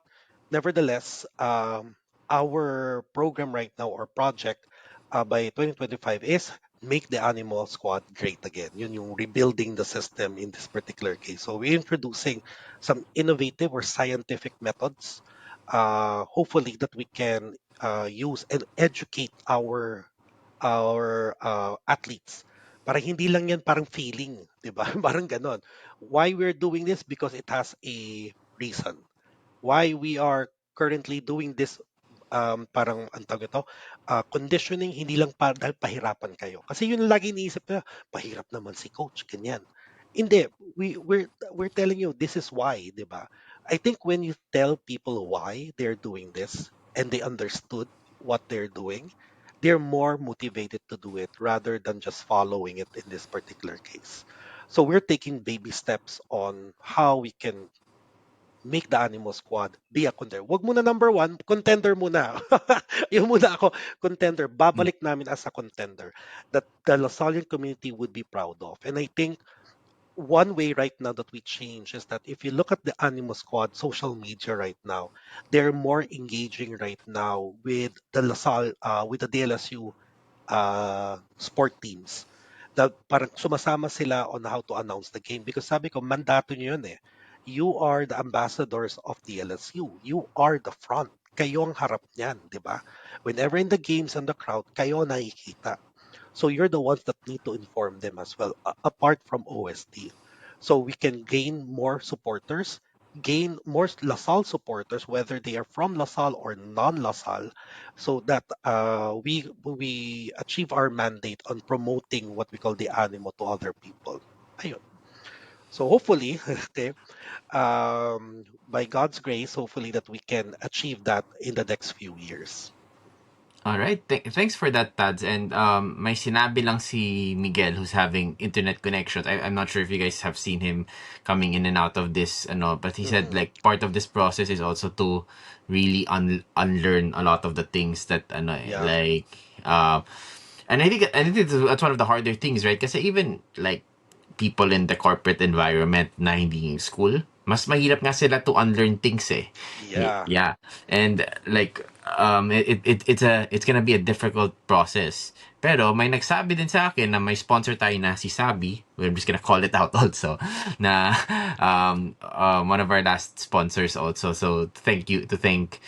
Speaker 2: nevertheless, our program right now or project by 2025 is make the animal squad great again. Yun yung rebuilding the system in this particular case. So we're introducing some innovative or scientific methods. Hopefully that we can use and educate our athletes. Para hindi lang yan parang feeling, 'di ba? Parang ganon. Why we're doing this? Because it has a reason why we are currently doing this parang ang tawag ito, conditioning hindi lang para dahil pahirapan kayo. Kasi yun ang lagi iniisip nila, pahirap naman si coach, ganyan. Hindi, we're telling you this is why, 'di ba? I think when you tell people why they're doing this and they understood what they're doing, they're more motivated to do it rather than just following it in this particular case. So we're taking baby steps on how we can make the Animal Squad be a contender. Wag muna number one, contender muna. Yung muna ako, contender.
Speaker 1: Mm.
Speaker 2: Babalik namin as a contender that the Lasallian community would be proud of. And I think one way right now that we change is that if you look at the Animal Squad social media right now, they're more engaging right now with the DLSU sport teams that parang sumasama sila on how to announce the game because sabi ko mandato niyo yun eh. You are the ambassadors of the LSU. You are the front. Kayo ang harap niyan, di ba? Whenever in the games and the crowd, kayo nakikita. So you're the ones that need to inform them as well, apart from OST. So we can gain more supporters, gain more LaSalle supporters, whether they are from LaSalle or non-LaSalle, so that we achieve our mandate on promoting what we call the animo to other people. Ayun. So hopefully, okay, by God's grace, hopefully that we can achieve that in the next few years.
Speaker 1: All right. Thanks for that, Tads. And may sinabi lang si Miguel who's having internet connections. I'm not sure if you guys have seen him coming in and out of this, but he said
Speaker 2: Mhm.
Speaker 1: like part of this process is also to really unlearn a lot of the things that
Speaker 2: Yeah.
Speaker 1: like uh And I think that's one of the harder things, right? Kasi even like people in the corporate environment na hindi yung school, mas mahirap nga sila to unlearn things eh.
Speaker 2: Yeah.
Speaker 1: Yeah. And like it's gonna be a difficult process. Pero may nagsabi din sa akin na may sponsor tayo na si Sabi. We're just gonna call it out also na one of our last sponsors also. So to thank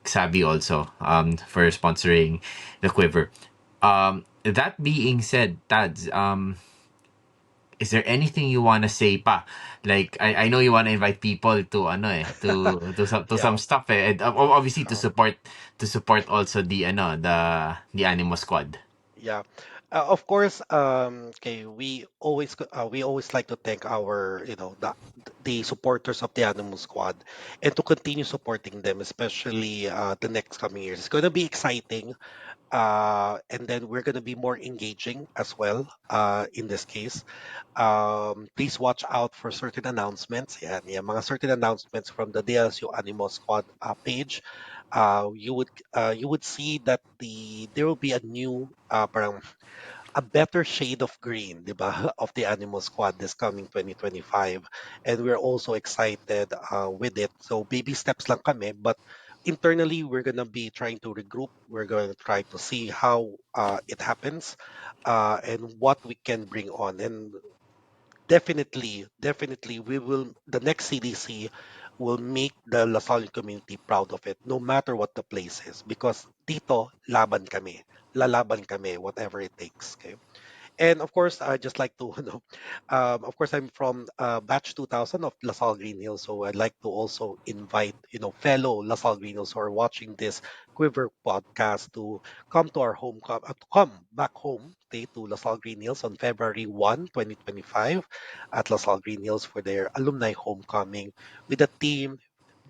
Speaker 1: Sabi also for sponsoring the Quiver. That being said, Tads, is there anything you wanna say pa? Like I know you wanna invite people to ano eh to some
Speaker 2: Yeah.
Speaker 1: stuff eh. And obviously
Speaker 2: Um,
Speaker 1: to support also the Animo squad.
Speaker 2: yeah. Of course, okay, we always like to thank our, the supporters of the Animal Squad, and to continue supporting them, especially the next coming years. It's going to be exciting, and then we're going to be more engaging as well. In this case, please watch out for certain announcements. Yeah, mga certain announcements from the DLSU Animal Squad page. You would see that there will be a new parang a better shade of green, di ba, of the Animal Squad this coming 2025. And we're also excited with it. So baby steps lang kami, but internally we're gonna be trying to regroup. We're going to try to see how it happens, and what we can bring on. And definitely, we will. The next CDC will make the Lasallian community proud of it, no matter what the place is, because dito laban kami, lalaban kami, whatever it takes. Okay. And of course, I just like to, of course, I'm from batch 2000 of LaSalle Green Hills, so I'd like to also invite, fellow LaSalle Green Hills who are watching this Quiver podcast to come to our to come back home, okay, to LaSalle Green Hills on February 1, 2025, at LaSalle Green Hills for their alumni homecoming with the team.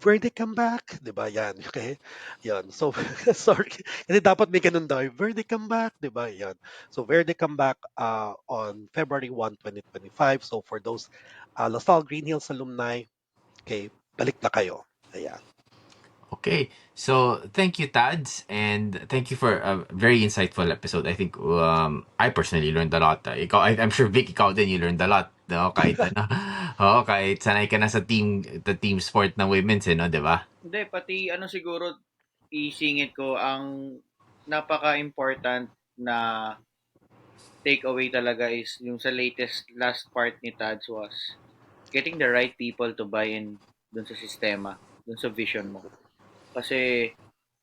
Speaker 2: Where they come back, di ba? Yan, okay? Yan. So, sorry. Kasi dapat may ganun daw. Where they come back, di ba? Yan. So Verde come back on February 1, 2025. So for those LaSalle Green Hills alumni, okay, balik na kayo. Ayan.
Speaker 1: Okay. So thank you, Tads, and thank you for a very insightful episode. I think I personally learned a lot. I'm sure Vic, ikaw din, you learned a lot. No, kahit ano. Oo, kahit sanay ka na sa the team sport ng women's, no, 'di ba?
Speaker 3: Hindi, pati ano siguro isingit ko ang napaka-important na takeaway talaga is yung sa latest last part ni Tads was getting the right people to buy in dun sa sistema, dun sa vision mo. Kasi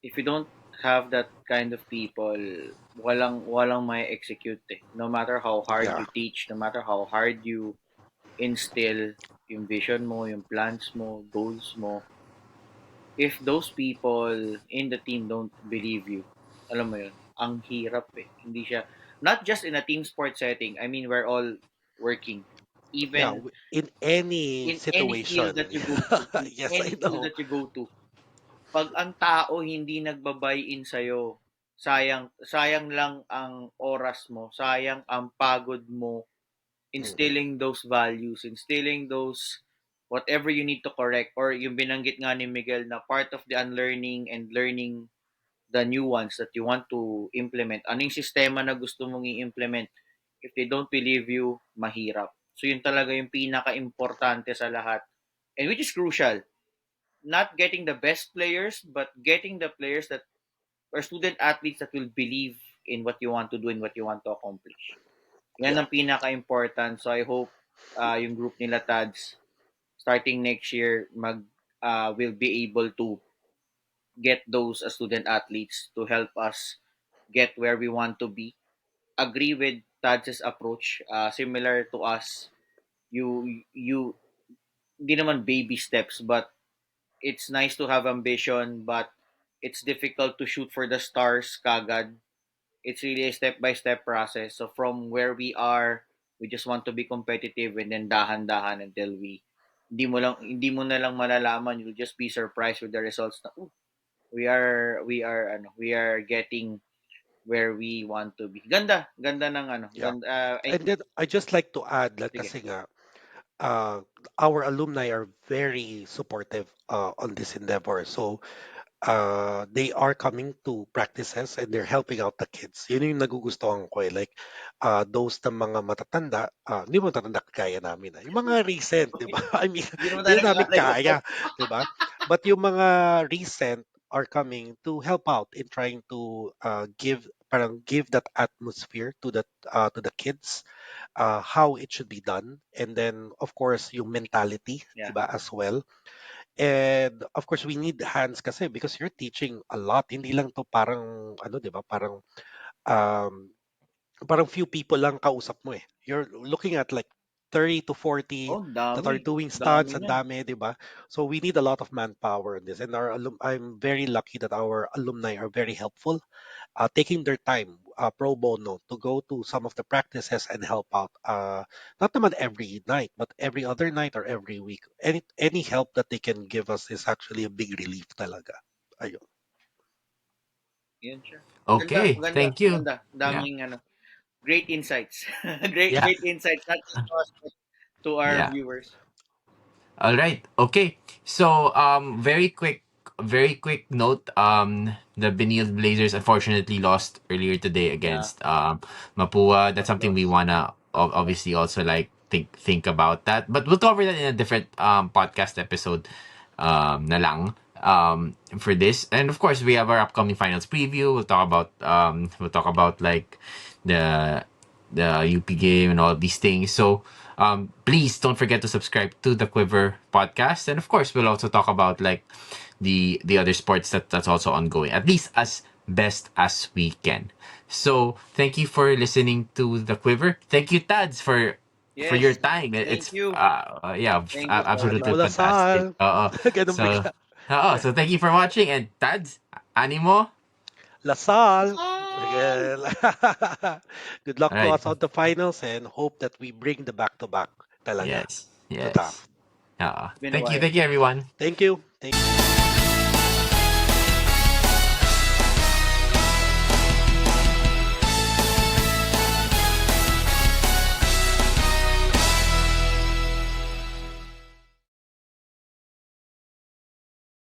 Speaker 3: if you don't have that kind of people, walang may execute eh. No matter how hard
Speaker 2: Yeah.
Speaker 3: you teach, no matter how hard you instill yung vision mo, yung plans mo, goals mo, if those people in the team don't believe you, alam mo yun, ang hirap eh. Hindi siya, not just in a team sport setting, I mean, we're all working.
Speaker 2: Yeah.
Speaker 3: Even
Speaker 2: In any
Speaker 3: in any field
Speaker 2: situation.
Speaker 3: that you go to, in
Speaker 2: Yes, I
Speaker 3: any field
Speaker 2: know.
Speaker 3: that you go to, pag ang tao hindi nagbabay in sa'yo, sayang lang ang oras mo, sayang ang pagod mo
Speaker 2: Mhm.
Speaker 3: instilling those values, instilling those whatever you need to correct or yung binanggit nga ni Miguel na part of the unlearning and learning the new ones that you want to implement. Ano yung sistema na gusto mong i-implement? If they don't believe you, mahirap. So yun talaga yung pinaka-importante sa lahat. And which is crucial. Not getting the best players, but getting the players that or student athletes that will believe in what you want to do and what you want to accomplish. Yan
Speaker 2: Yeah.
Speaker 3: ang pinaka-important. So I hope yung group nila Tads starting next year will be able to get those student athletes to help us get where we want to be. Agree with Tads' approach. Similar to us, you hindi naman baby steps but it's nice to have ambition but it's difficult to shoot for the stars kagad. It's really a step by step process. So from where we are, we just want to be competitive and then dahan-dahan until hindi mo na lang malalaman, you'll just be surprised with the results na we are getting where we want to be. Ganda ng ano,
Speaker 2: Yeah.
Speaker 3: ganda I
Speaker 2: And then I just like to add, like,
Speaker 3: sige.
Speaker 2: kasi nga, uh, our alumni are very supportive on this endeavor. So they are coming to practices and they're helping out the kids. Yun yung nagugustuhan ko eh. Like, those na mga matatanda, hindi mo matatanda kaya namin. Yung mga recent, di ba? I mean,
Speaker 3: Hindi naman
Speaker 2: hindi
Speaker 3: tayo
Speaker 2: na namin
Speaker 3: nagkakalayo.
Speaker 2: kaya, di ba? But yung mga recent are coming to help out in trying to give that atmosphere to the kids, how it should be done, and then of course yung mentality, di
Speaker 3: Yeah.
Speaker 2: ba, as well. And of course, we need hands kasi because you're teaching a lot. Hindi lang to parang ano, 'di ba? Um parang few people lang kausap mo eh. You're looking at like 30 to 40
Speaker 3: Oh,
Speaker 2: that are
Speaker 3: dami.
Speaker 2: doing
Speaker 3: Dami
Speaker 2: stunts and
Speaker 3: niyan.
Speaker 2: dami, 'di ba? So we need a lot of manpower in this. And I'm very lucky that our alumni are very helpful, taking their time, pro bono, to go to some of the practices and help out. Not naman every night, but every other night or every week. Any help that they can give us is actually a big relief talaga. Ayun.
Speaker 3: Yun siya. Maganda,
Speaker 1: Okay,
Speaker 3: maganda,
Speaker 1: thank you.
Speaker 3: maganda.
Speaker 1: Yeah.
Speaker 3: Daming great insights. great
Speaker 1: Yeah.
Speaker 3: great insights not just to us but to our
Speaker 1: Yeah.
Speaker 3: viewers.
Speaker 1: All right. Okay. So, very quick note. The Benil Blazers unfortunately lost earlier today
Speaker 3: Yeah,
Speaker 1: against Mapua. That's
Speaker 3: tough
Speaker 1: something we
Speaker 3: loss.
Speaker 1: wanna obviously also like think about that. But we'll cover that in a different podcast episode na lang for this. And of course, we have our upcoming finals preview. We'll talk about like the UP game and all these things. So please don't forget to subscribe to the Quiver podcast, and of course, we'll also talk about like the other sports that's also ongoing, at least as best as we can. So thank you for listening to the Quiver. Thank you, Tads, for your
Speaker 3: Yes.
Speaker 1: time.
Speaker 3: Thank
Speaker 1: It's
Speaker 3: you.
Speaker 1: yeah,
Speaker 3: Thank you for
Speaker 1: absolutely
Speaker 2: Animo
Speaker 3: inviting me.
Speaker 1: fantastic.
Speaker 2: Lasal. Ganun
Speaker 1: So
Speaker 2: bigla.
Speaker 1: so thank you for watching, and Tads, animo.
Speaker 2: Lasal.
Speaker 3: Lasal!
Speaker 2: Again. Good luck
Speaker 1: All
Speaker 2: to
Speaker 1: right.
Speaker 2: us on the finals and hope that we bring the back-to-back talaga
Speaker 1: Yes.
Speaker 2: to
Speaker 1: Yes.
Speaker 2: TAF.
Speaker 3: Been a
Speaker 1: Thank you.
Speaker 3: while.
Speaker 1: Thank you, everyone.
Speaker 2: Thank you. Thank you.